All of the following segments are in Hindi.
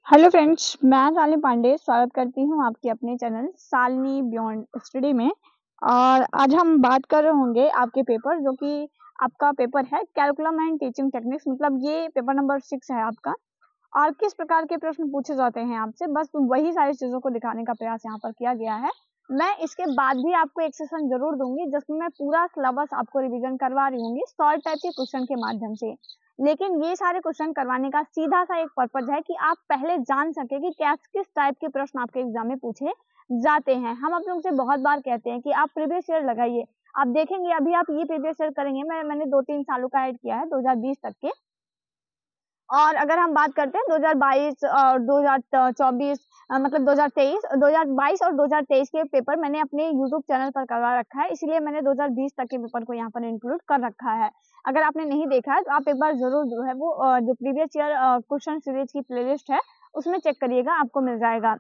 हेलो फ्रेंड्स, मैं शालिनी पांडे स्वागत करती हूँ आपके अपने चैनल शालिनी बियॉन्ड स्टडी में। और आज हम बात कर रहे होंगे आपके पेपर जो कि आपका पेपर है कैलकुलम एंड टीचिंग टेक्निक्स, मतलब ये पेपर नंबर 6 है आपका। और किस प्रकार के प्रश्न पूछे जाते हैं आपसे, बस वही सारी चीज़ों को दिखाने का प्रयास यहाँ पर किया गया है। मैं इसके बाद भी आपको एक सेशन जरूर दूंगी जिसमें मैं पूरा सिलेबस आपको रिवीजन करवा रही हूँ शॉर्ट टाइप के क्वेश्चन के माध्यम से। लेकिन ये सारे क्वेश्चन करवाने का सीधा सा एक पर्पज है कि आप पहले जान सके कि किस टाइप के प्रश्न आपके एग्जाम में पूछे जाते हैं। हम आप लोगों से बहुत बार कहते हैं कि आप प्रीवियस ईयर लगाइए। आप देखेंगे अभी आप ये प्रीवियस ईयर करेंगे, मैंने 2-3 सालों का ऐड किया है 2020 तक के। और अगर हम बात करते हैं 2022 और 2024 मतलब 2022 और 2023 के पेपर मैंने अपने YouTube चैनल पर करवा रखा है, इसीलिए मैंने 2020 तक के पेपर को यहाँ पर इंक्लूड कर रखा है। अगर आपने नहीं देखा है तो आप एक बार जरूर जो है वो जो प्रीवियस ईयर क्वेश्चन सीरीज की प्लेलिस्ट है उसमें चेक करिएगा, आपको मिल जाएगा।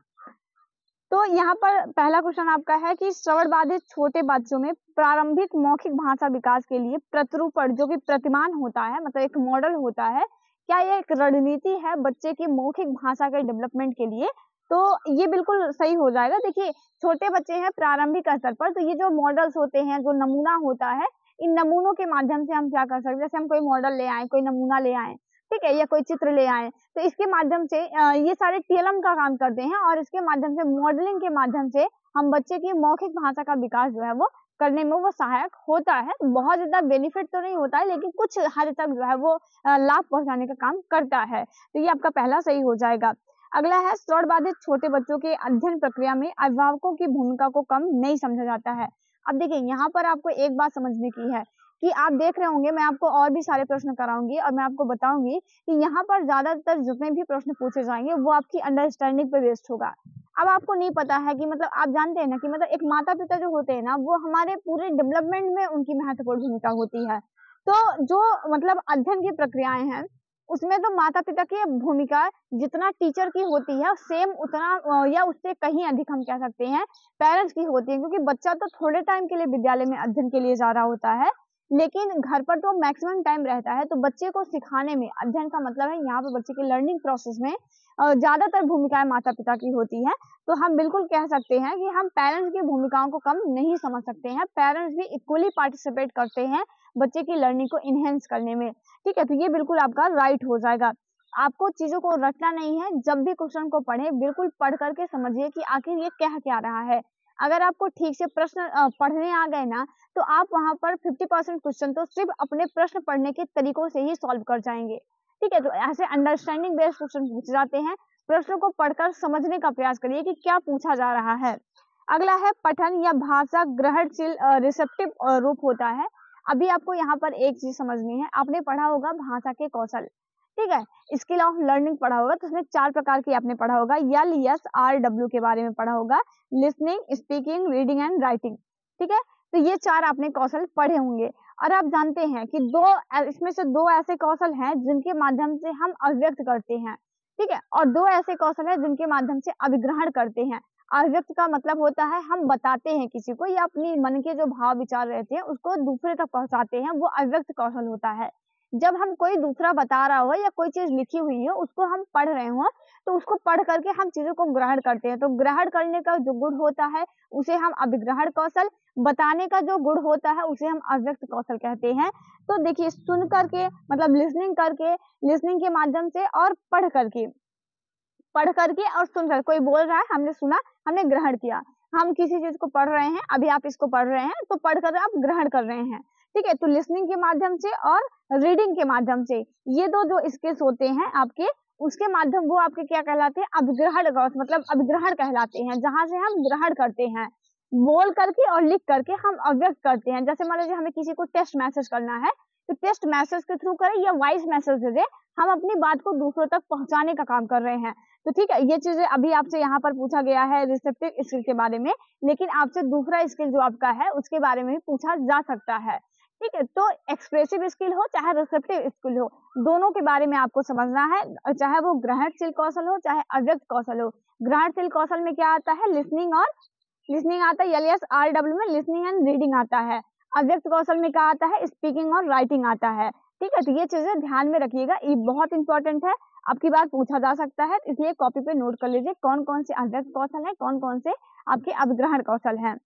तो यहाँ पर पहला क्वेश्चन आपका है कि श्रवण बाधित छोटे बच्चों में प्रारंभिक मौखिक भाषा विकास के लिए प्रतिरूपण जो कि प्रतिमान होता है, मतलब एक मॉडल होता है, क्या यह एक रणनीति है बच्चे की मौखिक भाषा के डेवलपमेंट के लिए? तो ये बिल्कुल सही हो जाएगा। देखिए, छोटे बच्चे हैं प्रारंभिक स्तर पर, तो ये जो मॉडल्स होते हैं, जो नमूना होता है, इन नमूनों के माध्यम से हम क्या कर सकते हैं, जैसे हम कोई मॉडल ले आए, कोई नमूना ले आए, ठीक है, या कोई चित्र ले आए, तो इसके माध्यम से ये सारे टीएलएम का काम करते हैं और इसके माध्यम से मॉडलिंग के माध्यम से हम बच्चे की मौखिक भाषा का विकास जो है वो करने में वो सहायक होता है। बहुत ज्यादा बेनिफिट तो नहीं होता है, लेकिन कुछ हद तक जो है वो लाभ पहुंचाने का काम करता है। तो ये आपका पहला सही हो जाएगा। अगला है, श्रवण बाधित छोटे बच्चों के अध्ययन प्रक्रिया में अभिभावकों की भूमिका को कम नहीं समझा जाता है। अब देखिए, यहाँ पर आपको एक बात समझने की है कि आप देख रहे होंगे, मैं आपको और भी सारे प्रश्न कराऊंगी और मैं आपको बताऊंगी कि यहाँ पर ज्यादातर जितने भी प्रश्न पूछे जाएंगे वो आपकी अंडरस्टैंडिंग पे बेस्ड होगा। अब आपको नहीं पता है कि मतलब आप जानते हैं ना कि मतलब एक माता पिता जो होते हैं ना, वो हमारे पूरे डेवलपमेंट में उनकी महत्वपूर्ण भूमिका होती है। तो जो मतलब अध्ययन की प्रक्रियाएं हैं उसमें तो माता पिता की भूमिका जितना टीचर की होती है सेम उतना या उससे कहीं अधिक हम कह सकते हैं पेरेंट्स की होती है, क्योंकि बच्चा तो थोड़े टाइम के लिए विद्यालय में अध्ययन के लिए जा रहा होता है, लेकिन घर पर तो मैक्सिमम टाइम रहता है। तो बच्चे को सिखाने में, अध्ययन का मतलब है यहाँ पे बच्चे की लर्निंग प्रोसेस में ज्यादातर भूमिकाएं माता पिता की होती है। तो हम बिल्कुल कह सकते हैं कि हम पेरेंट्स की भूमिकाओं को कम नहीं समझ सकते हैं। पेरेंट्स भी इक्वली पार्टिसिपेट करते हैं बच्चे की लर्निंग को इनहेंस करने में, ठीक है। तो ये बिल्कुल आपका राइट हो जाएगा। आपको चीजों को रटना नहीं है, जब भी क्वेश्चन को पढ़े बिल्कुल पढ़ करके समझिए कि आखिर ये कह क्या रहा है। अगर आपको ठीक से प्रश्न पढ़ने आ गए ना, तो आप वहां पर 50% क्वेश्चन तो सिर्फ अपने प्रश्न पढ़ने के तरीकों से ही सॉल्व कर जाएंगे, ठीक है। तो ऐसे अंडरस्टैंडिंग बेस्ड क्वेश्चन पूछे जाते हैं। प्रश्नों को पढ़कर समझने का प्रयास करिए कि क्या पूछा जा रहा है। अगला है, पठन या भाषा ग्रहणशील रिसेप्टिव रूप होता है। अभी आपको यहाँ पर एक चीज समझनी है, आपने पढ़ा होगा भाषा के कौशल, ठीक है, स्किल ऑफ लर्निंग पढ़ा होगा, तो उसमें 4 प्रकार की आपने पढ़ा होगा, LSRW के बारे में पढ़ा होगा, listening, speaking, reading and writing, ठीक है। तो ये 4 आपने कौशल पढ़े होंगे। और आप जानते हैं कि इसमें से 2 ऐसे कौशल हैं जिनके माध्यम से हम अभिव्यक्त करते हैं, ठीक है, और 2 ऐसे कौशल है जिनके माध्यम से अभिग्रहण करते हैं। अभिव्यक्त का मतलब होता है हम बताते हैं किसी को या अपनी मन के जो भाव विचार रहते हैं उसको दूसरे तक पहुंचाते हैं, वो अभिव्यक्त कौशल होता है। जब हम कोई दूसरा बता रहा हो या कोई चीज लिखी हुई हो उसको हम पढ़ रहे हो, तो उसको पढ़ करके हम चीजों को ग्रहण करते हैं। तो ग्रहण करने का जो गुण होता है उसे हम अभिग्रहण कौशल, बताने का जो गुण होता है उसे हम अव्यक्त कौशल कहते हैं। तो देखिए, सुन करके मतलब लिसनिंग करके, लिसनिंग के माध्यम से, और पढ़ करके और सुनकर, कोई बोल रहा है हमने सुना, हमने ग्रहण किया। हम किसी चीज को पढ़ रहे हैं, अभी आप इसको पढ़ रहे हैं तो पढ़कर आप ग्रहण कर रहे हैं, ठीक है। तो लिसनिंग के माध्यम से और रीडिंग के माध्यम से, ये दो जो स्किल्स होते हैं आपके, उसके माध्यम वो आपके क्या कहलाते हैं, अभिग्रहण, मतलब अभिग्रहण कहलाते हैं, जहां से हम ग्रहण करते हैं। बोल करके और लिख करके हम अव्यक्त करते हैं। जैसे मान लीजिए हमें किसी को टेक्स्ट मैसेज करना है, तो टेक्स्ट मैसेज के थ्रू करें या वॉइस मैसेज दे दे, हम अपनी बात को दूसरों तक पहुंचाने का काम कर रहे हैं। तो ठीक है, ये चीजें अभी आपसे यहाँ पर पूछा गया है रिसेप्टिव स्किल के बारे में, लेकिन आपसे दूसरा स्किल जो आपका है उसके बारे में भी पूछा जा सकता है, ठीक है। तो एक्सप्रेसिव स्किल हो चाहे रिसेप्टिव स्किल हो, दोनों के बारे में आपको समझना है, चाहे वो ग्रहणशील कौशल हो चाहे अव्यक्त कौशल हो। ग्रहणशील कौशल में क्या आता है, लिसनिंग आता है, LSRW में लिसनिंग एंड रीडिंग आता है। अव्यक्त कौशल में क्या आता है, स्पीकिंग और राइटिंग आता है, ठीक है। तो ये चीजें ध्यान में रखिएगा, ये बहुत इंपॉर्टेंट है। आपकी बार पूछा जा सकता है, इसलिए कॉपी पे नोट कर लीजिए कौन कौन से अध्यक्ष कौशल है, कौन कौन से आपके अभिग्रहण कौशल हैं।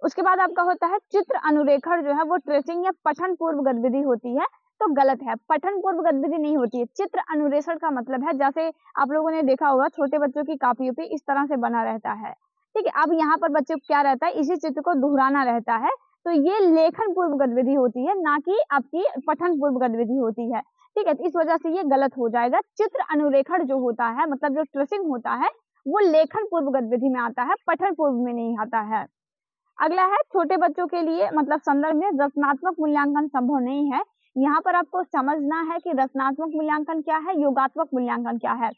उसके बाद आपका होता है चित्र अनुरेखण, जो है वो ट्रेसिंग या पठन पूर्व गतिविधि होती है, तो गलत है, पठन पूर्व गतिविधि नहीं होती है। चित्र अनुरेषण का मतलब है, जैसे आप लोगों ने देखा होगा छोटे बच्चों की कापियों पे इस तरह से बना रहता है, ठीक है। अब यहाँ पर बच्चों को क्या रहता है, इसी चित्र को दोहराना रहता है, तो ये लेखन पूर्व गतिविधि होती है, ना कि आपकी पठन पूर्व गतिविधि होती है, ठीक है। तो इस वजह से ये गलत हो जाएगा। चित्र अनुरेखण जो होता है, मतलब जो ट्रेसिंग होता है, वो लेखन पूर्व गतिविधि में आता है, पठन पूर्व में नहीं आता है। अगला है छोटे बच्चों के लिए मतलब संदर्भ में रचनात्मक मूल्यांकन संभव नहीं है। यहाँ पर आपको समझना है कि रचनात्मक मूल्यांकन क्या है, योगात्मक मूल्यांकन क्या है।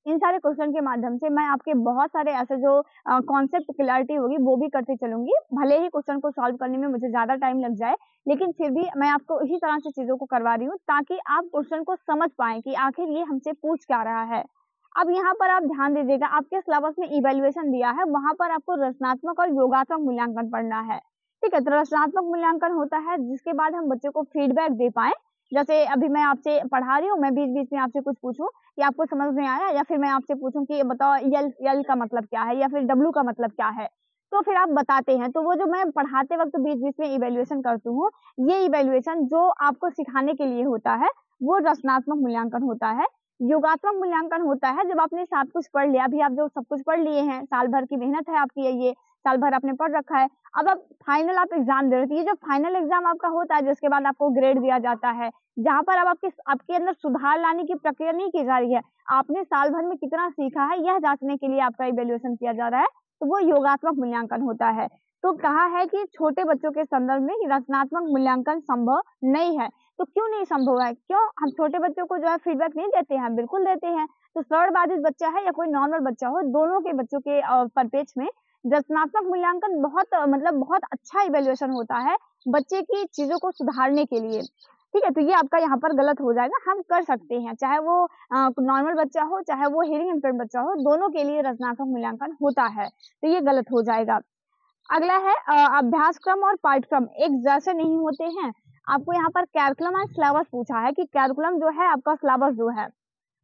इन सारे क्वेश्चन के माध्यम से मैं आपके बहुत सारे ऐसे जो कॉन्सेप्ट क्लैरिटी होगी वो भी करते चलूंगी। भले ही क्वेश्चन को सॉल्व करने में मुझे ज्यादा टाइम लग जाए, लेकिन फिर भी मैं आपको इसी तरह से चीजों को करवा रही हूँ ताकि आप क्वेश्चन को समझ पाए कि आखिर ये हमसे पूछ क्या रहा है। अब यहाँ पर आप ध्यान दीजिएगा, आपके सिलेबस में इवैल्यूएशन दिया है, वहां पर आपको रचनात्मक और योगात्मक मूल्यांकन पढ़ना है, ठीक है। तो रचनात्मक मूल्यांकन होता है जिसके बाद हम बच्चों को फीडबैक दे पाए। जैसे अभी मैं आपसे पढ़ा रही हूँ, मैं बीच बीच में आपसे कुछ पूछूं कि आपको समझ में आया, या फिर मैं आपसे पूछूं कि बताओ यल का मतलब क्या है, या फिर डब्ल्यू का मतलब क्या है, तो फिर आप बताते हैं। तो वो जो मैं पढ़ाते वक्त बीच बीच में इवैल्यूएशन करती हूँ, ये इवैल्यूएशन जो आपको सिखाने के लिए होता है, वो रचनात्मक मूल्यांकन होता है। योगात्मक मूल्यांकन होता है जब आपने सब कुछ पढ़ लिया, अभी आप जो सब कुछ पढ़ लिए हैं, साल भर की मेहनत है आपकी, ये साल भर आपने पढ़ रखा है, अब आप फाइनल आप एग्जाम दे रहे थे। ये जो फाइनल एग्जाम आपका होता है जिसके बाद आपको ग्रेड दिया जाता है, जहां पर अब आपके अंदर सुधार लाने की प्रक्रिया नहीं की जा रही है, आपने साल भर में कितना सीखा है यह जांचने के लिए आपका इवैल्यूएशन किया जा रहा है, तो वो योगात्मक मूल्यांकन होता है। तो कहा है कि छोटे बच्चों के संदर्भ में रचनात्मक मूल्यांकन संभव नहीं है। तो क्यों नहीं संभव है, क्यों? हम छोटे बच्चों को जो है फीडबैक नहीं देते हैं, बिल्कुल देते हैं। तो स्वर्ण बाधित बच्चा है या कोई नॉर्मल बच्चा हो, दोनों के बच्चों के परिपेक्ष में रचनात्मक मूल्यांकन बहुत अच्छा इवैल्यूएशन होता है बच्चे की चीजों को सुधारने के लिए, ठीक है। तो ये आपका यहाँ पर गलत हो जाएगा। हम कर सकते हैं, चाहे वो नॉर्मल बच्चा हो, चाहे वो हियरिंग इम्पेयर्ड बच्चा हो, दोनों के लिए रचनात्मक मूल्यांकन होता है, तो ये गलत हो जाएगा। अगला है अभ्यासक्रम और पाठ्यक्रम एक जैसे नहीं होते हैं। आपको यहाँ पर कैरिकुलम एंड सिलेबस पूछा है कि कैरिकुलम जो है आपका सिलेबस जो है,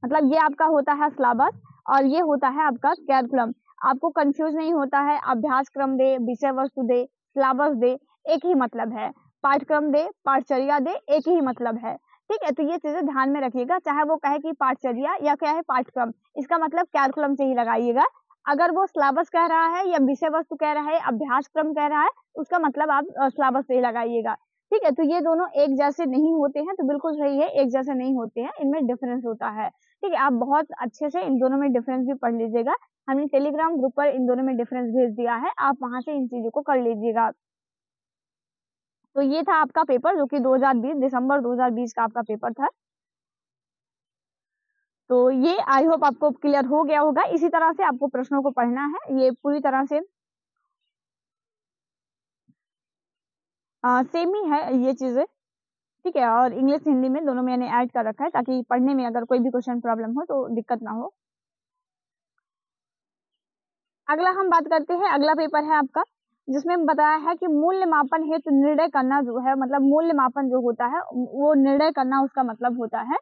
मतलब ये आपका होता है सिलेबस और ये होता है आपका कैरिकुलम। आपको कंफ्यूज नहीं होता है, अभ्यासक्रम दे, विषय वस्तु दे, सिलेबस दे, एक ही मतलब है। पाठ्यक्रम दे, पाठचर्या दे, एक ही मतलब है, ठीक है। तो ये चीजें ध्यान में रखिएगा, चाहे वो कहे कि पाठचर्या या क्या है पाठ्यक्रम, इसका मतलब कैरिकुलम से ही लगाइएगा। अगर वो सिलेबस कह रहा है या विषय वस्तु कह रहा है, अभ्यासक्रम कह रहा है, उसका मतलब आप सिलेबस से ही लगाइएगा, ठीक है। तो ये दोनों एक जैसे नहीं होते हैं, तो बिल्कुल सही है, एक जैसे नहीं होते हैं, इनमें डिफरेंस होता है, ठीक है। आप बहुत अच्छे से इन दोनों में डिफरेंस भी पढ़ लीजिएगा। हमने टेलीग्राम ग्रुप पर इन दोनों में डिफरेंस भेज दिया है, आप वहां से इन चीजों को कर लीजिएगा। तो ये था आपका पेपर जो कि 2020 दिसंबर 2020 का आपका पेपर था। तो ये आई होप आपको क्लियर हो गया होगा। इसी तरह से आपको प्रश्नों को पढ़ना है, ये पूरी तरह से सेम ही है ये चीजें, ठीक है। और इंग्लिश हिंदी में दोनों मैंने ऐड कर रखा है ताकि पढ़ने में अगर कोई भी क्वेश्चन प्रॉब्लम हो तो दिक्कत ना हो। अगला हम बात करते हैं, अगला पेपर है आपका जिसमें बताया है कि मूल्य मापन हेतु निर्णय करना जो है, मतलब मूल्य मापन जो होता है वो निर्णय करना उसका मतलब होता है।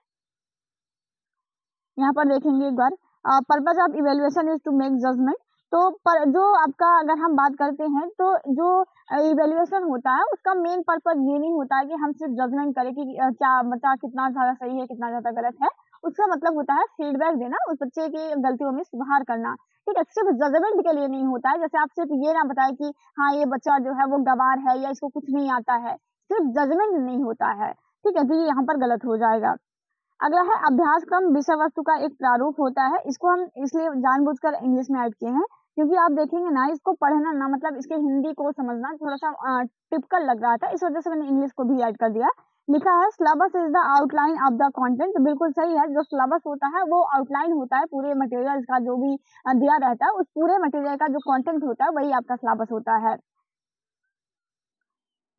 यहाँ पर देखेंगे एक बार, purpose of evaluation is to make judgement. तो पर जो आपका अगर हम बात करते हैं तो जो इवेल्युएशन होता है उसका मेन पर्पज ये नहीं होता है कि हम सिर्फ जजमेंट करें कि क्या बच्चा कितना ज्यादा सही है कितना ज्यादा गलत है। उसका मतलब होता है फीडबैक देना, उस बच्चे की गलतियों में सुधार करना, ठीक है। सिर्फ जजमेंट के लिए नहीं होता है, जैसे आप सिर्फ ये ना बताए कि हाँ ये बच्चा जो है वो गवार है या इसको कुछ नहीं आता है, सिर्फ जजमेंट नहीं होता है, ठीक है। तो ये यहाँ पर गलत हो जाएगा। अगला है अभ्यासक्रम विषय वस्तु का एक प्रारूप होता है। इसको हम इसलिए जानबूझकर इंग्लिश में ऐड किए हैं क्योंकि आप देखेंगे ना, इसको पढ़ना ना मतलब इसके हिंदी को समझना थोड़ा सा टिपिकल लग रहा था, इस वजह से मैंने इंग्लिश को भी ऐड कर दिया। लिखा है syllabus is the outline of the content. तो बिल्कुल सही है, जो सिलेबस होता है वो आउटलाइन होता है पूरे मटेरियल का, जो भी दिया रहता है उस पूरे मटेरियल का जो कंटेंट होता है वही आपका सिलेबस होता है।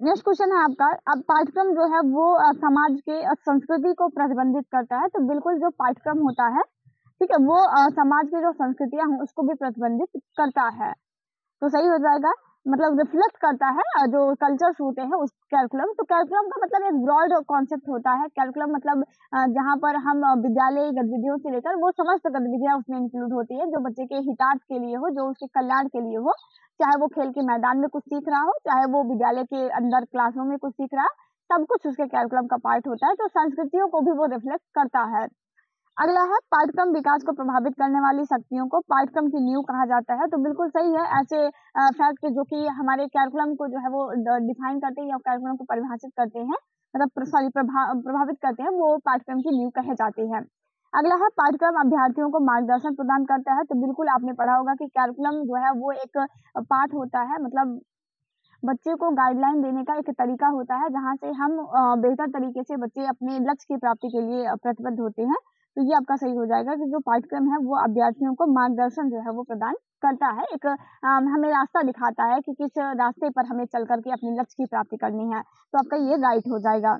नेक्स्ट क्वेश्चन है आपका, अब पाठ्यक्रम जो है वो समाज के संस्कृति को प्रतिबंधित करता है। तो बिल्कुल जो पाठ्यक्रम होता है, ठीक है, वो समाज की जो संस्कृतियां हैं उसको भी प्रतिबंधित करता है, तो सही हो जाएगा। मतलब रिफ्लेक्ट करता है जो कल्चर्स होते हैं उस कैरिकुलम। तो कैरिकुलम का मतलब एक ब्रॉड कॉन्सेप्ट होता है। कैरिकुलम मतलब जहाँ पर हम विद्यालय गतिविधियों से लेकर वो समस्त गतिविधियां उसमें इंक्लूड होती है जो बच्चे के हितार्थ के लिए हो, जो उसके कल्याण के लिए हो, चाहे वो खेल के मैदान में कुछ सीख रहा हो, चाहे वो विद्यालय के अंदर क्लासरूम में कुछ सीख रहा है, सब कुछ उसके कैरिकुलम का पार्ट होता है। तो संस्कृतियों को भी वो रिफ्लेक्ट करता है। अगला है पाठ्यक्रम विकास को प्रभावित करने वाली शक्तियों को पाठ्यक्रम की नींव कहा जाता है। तो बिल्कुल सही है, ऐसे फैक्ट जो कि हमारे कैरिकुलम को जो है वो डिफाइन करते हैं या कैरिकुलम को परिभाषित करते हैं, मतलब सॉरी प्रभावित करते हैं, वो पाठ्यक्रम की नींव कहे जाते हैं। अगला है पाठ्यक्रम अभ्यर्थियों को मार्गदर्शन प्रदान करता है। तो बिल्कुल आपने पढ़ा होगा कि कैरिकुलम जो है वो एक पाठ होता है, मतलब बच्चे को गाइडलाइन देने का एक तरीका होता है जहाँ से हम बेहतर तरीके से बच्चे अपने लक्ष्य की प्राप्ति के लिए प्रतिबद्ध होते हैं। तो ये आपका सही हो जाएगा कि जो पाठ्यक्रम है वो अभ्यर्थियों को मार्गदर्शन जो है वो प्रदान करता है, एक हमें रास्ता दिखाता है कि किस रास्ते पर हमें चल करके अपने लक्ष्य की प्राप्ति करनी है। तो आपका ये राइट हो जाएगा।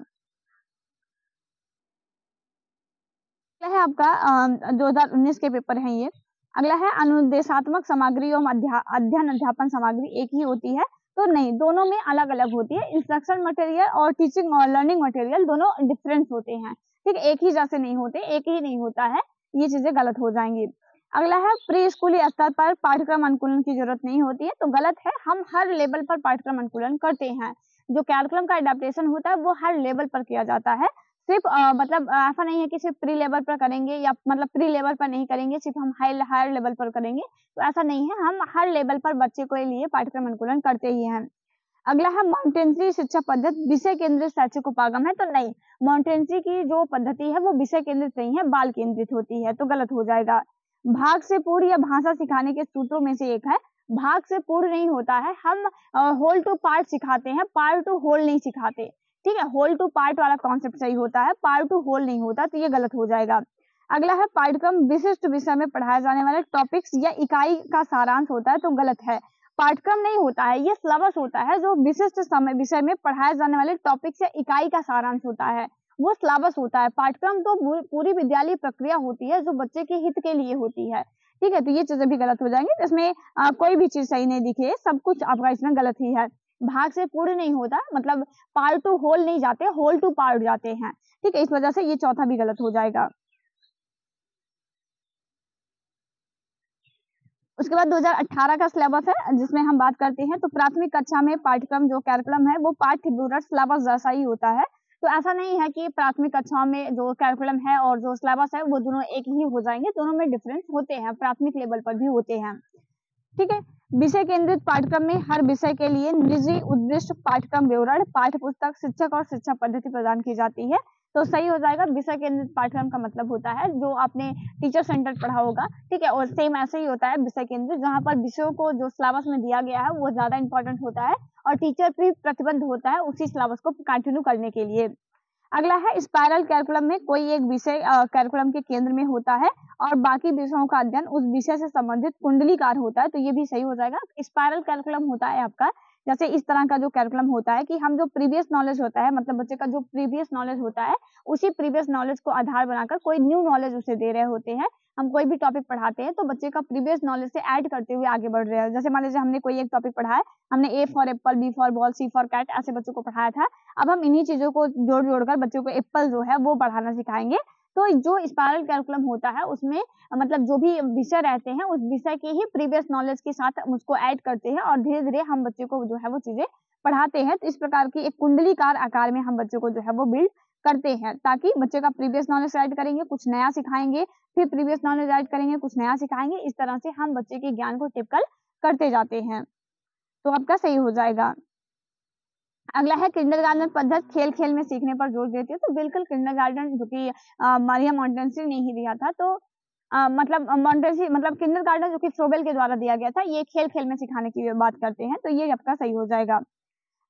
अगला है आपका 2019 के पेपर हैं ये। अगला है अनुदेशात्मक सामग्री एवं अध्ययन अध्यापन सामग्री एक ही होती है? तो नहीं, दोनों में अलग अलग होती है। इंस्ट्रक्शन मटेरियल और टीचिंग और लर्निंग मटेरियल दोनों डिफरेंट होते हैं, ठीक है, एक ही जैसे नहीं होते, एक ही नहीं होता है, ये चीजें गलत हो जाएंगी। अगला है प्री स्कूली स्तर पर पाठ्यक्रम अनुकूलन की जरूरत नहीं होती है। तो गलत है, हम हर लेवल पर पाठ्यक्रम अनुकूलन करते हैं। जो कैरिकुलम का एडेप्टेशन होता है वो हर लेवल पर किया जाता है। सिर्फ मतलब ऐसा नहीं है कि सिर्फ प्री लेवल पर करेंगे या मतलब प्री लेवल पर नहीं करेंगे, सिर्फ हम हायर लेवल पर करेंगे, तो ऐसा नहीं है, हम हर लेवल पर बच्चे के लिए पाठ्यक्रम अनुकूलन करते ही हैं। अगला है मॉन्टेसरी शिक्षा पद्धति विषय केंद्रित शैक्षिक उपागम है। तो नहीं, मॉन्टेसरी की जो पद्धति है वो विषय केंद्रित नहीं है, बाल केंद्रित होती है, तो गलत हो जाएगा। भाग से पूर्ण या भाषा सिखाने के सूत्रों में से एक है। भाग से पूर्ण नहीं होता है, हम होल टू पार्ट सिखाते हैं, पार्ट टू होल नहीं सिखाते, ठीक है, होल टू पार्ट वाला कॉन्सेप्ट सही होता है, पार्ट टू होल नहीं होता, तो ये गलत हो जाएगा। अगला है पाठ्यक्रम विशिष्ट विषय में पढ़ाए जाने वाले टॉपिक्स या इकाई का सारांश होता है। तो गलत है, पाठ्यक्रम नहीं होता है, ये सिलेबस होता है। जो विशिष्ट समय विषय में पढ़ाए जाने वाले टॉपिक्स या इकाई का सारांश होता है वो सिलेबस होता है। पाठ्यक्रम तो पूरी विद्यालय प्रक्रिया होती है जो बच्चे के हित के लिए होती है, ठीक है, तो ये चीजें भी गलत हो जाएंगी। इसमें कोई भी चीज सही नहीं दिखी है, सब कुछ आपका इसमें गलत ही है। भाग से पूर्ण नहीं होता, मतलब पार्ट टू होल नहीं जाते, होल टू पार्ट जाते हैं, ठीक है, इस वजह से ये चौथा भी गलत हो जाएगा। उसके बाद 2018 का सिलेबस है जिसमें हम बात करते हैं। तो प्राथमिक कक्षा में पाठ्यक्रम जो कैरिकुलम है वो पाठ्य विवरण सिलेबस जैसा ही होता है। तो ऐसा नहीं है कि प्राथमिक कक्षा में जो कैरिकुलम है और जो सिलेबस है वो दोनों एक ही हो जाएंगे, दोनों में डिफरेंस होते हैं, प्राथमिक लेवल पर भी होते हैं, ठीक है। विषय केंद्रित पाठ्यक्रम में हर विषय के लिए निजी उद्दिष्ट पाठ्यक्रम विवरण पाठ्य पुस्तक शिक्षक और शिक्षा पद्धति प्रदान की जाती है। तो सही हो जाएगा। विषय केंद्रित पाठ्यक्रम का मतलब होता है जो आपने टीचर सेंटर पढ़ा होगा, ठीक है, और सेम ऐसे ही होता है विषय केंद्रित, जहाँ पर विषयों को जो सिलेबस में दिया गया है वो ज्यादा इंपॉर्टेंट होता है और टीचर भी प्रतिबद्ध होता है उसी सिलेबस को कंटिन्यू करने के लिए। अगला है स्पाइरल कैरिकुलम में कोई एक विषय कैरिकुलम के केंद्र में होता है और बाकी विषयों का अध्ययन उस विषय से संबंधित कुंडलीकार होता है। तो ये भी सही हो जाएगा। स्पाइरल कैरिकुलम होता है आपका जैसे इस तरह का जो कैरिकुलम होता है कि हम जो प्रीवियस नॉलेज होता है, मतलब बच्चे का जो प्रीवियस नॉलेज होता है उसी प्रीवियस नॉलेज को आधार बनाकर कोई न्यू नॉलेज उसे दे रहे होते हैं। हम कोई भी टॉपिक पढ़ाते हैं तो बच्चे का प्रीवियस नॉलेज से ऐड करते हुए आगे बढ़ रहे हैं। जैसे मान लीजिए हमने कोई एक टॉपिक पढ़ा है, हमने A for apple, B for ball, C for cat ऐसे बच्चों को पढ़ाया था। अब हम इन्हीं चीजों को जोड़ जोड़कर बच्चों को एप्पल जो है वो पढ़ाना सिखाएंगे। तो जो स्पाइरल कैरिकुलम होता है उसमें मतलब जो भी विषय रहते हैं उस विषय के ही प्रीवियस नॉलेज के साथ उसको ऐड करते हैं और धीरे धीरे हम बच्चे को जो है वो चीजें पढ़ाते हैं। तो इस प्रकार की एक कुंडलीकार आकार में हम बच्चों को जो है वो बिल्ड करते हैं, ताकि बच्चे का प्रीवियस नॉलेज ऐड करेंगे, कुछ नया सिखाएंगे, फिर प्रीवियस नॉलेज ऐड करेंगे, कुछ नया सिखाएंगे, इस तरह से हम बच्चे के ज्ञान को टिपिकल करते जाते हैं। तो आपका सही हो जाएगा। अगला है किंडरगार्टन पद्धति खेल खेल में सीखने पर जोर देती है। तो बिल्कुल किंडरगार्टन जो कि मारिया मॉन्टेसरी ने ही दिया था, तो मतलब मॉन्टेसरी मतलब किंडरगार्टन जो कि फ्रोबेल के द्वारा दिया गया था, ये खेल खेल में सिखाने की बात करते हैं, तो ये आपका सही हो जाएगा।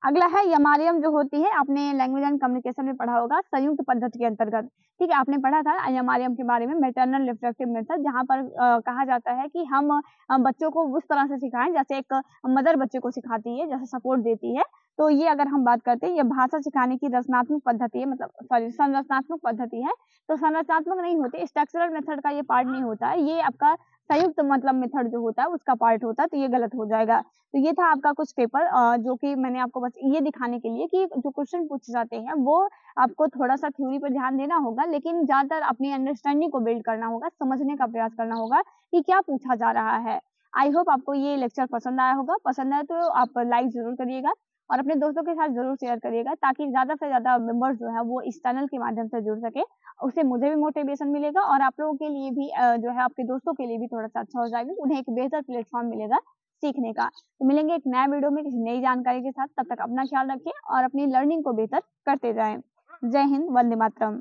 अगला है यमारियम जो होती है, आपने लैंग्वेज एंड कम्युनिकेशन में पढ़ा होगा संयुक्त पद्धति के अंतर्गत, ठीक है, आपने पढ़ा था यमारियम के बारे में, मैटरनल रिफ्लेक्टिव मेथड, जहाँ पर कहा जाता है कि हम बच्चों को उस तरह से सिखाएं जैसे एक मदर बच्चे को सिखाती है, जैसे सपोर्ट देती है। तो ये अगर हम बात करते हैं, ये भाषा सिखाने की रचनात्मक पद्धति है, मतलब सॉरी संरचनात्मक पद्धति है। तो संरचनात्मक नहीं होती, स्ट्रक्चरल मेथड का ये पार्ट नहीं होता है, ये आपका संयुक्त मतलब मेथड जो होता है उसका पार्ट होता है, तो ये गलत हो जाएगा। तो ये था आपका कुछ पेपर जो कि मैंने आपको बस ये दिखाने के लिए कि जो क्वेश्चन पूछे जाते हैं वो आपको थोड़ा-सा थ्योरी पर ध्यान देना होगा, लेकिन ज़्यादातर अपनी अंडरस्टैंडिंग को बिल्ड करना होगा, समझने का प्रयास करना होगा कि क्या पूछा जा रहा है। आई होप आपको ये लेक्चर पसंद आया होगा, पसंद आया तो आप लाइक ज़रूर करिएगा और अपने दोस्तों के साथ ज़रूर शेयर करिएगा ताकि ज़्यादा से ज़्यादा मेंबर्स जो है वो इस चैनल के माध्यम से जुड़ सके। उससे मुझे भी मोटिवेशन मिलेगा और आप लोगों के लिए भी जो है आपके दोस्तों के लिए भी थोड़ा-सा अच्छा हो जाएगा, उन्हें एक बेहतर प्लेटफ़ॉर्म मिलेगा सीखने का। तो मिलेंगे एक नया वीडियो में किसी नई जानकारी के साथ, तब तक अपना ख्याल रखिए और अपनी लर्निंग को बेहतर करते जाएँ। जय हिंद, वंदे मातरम।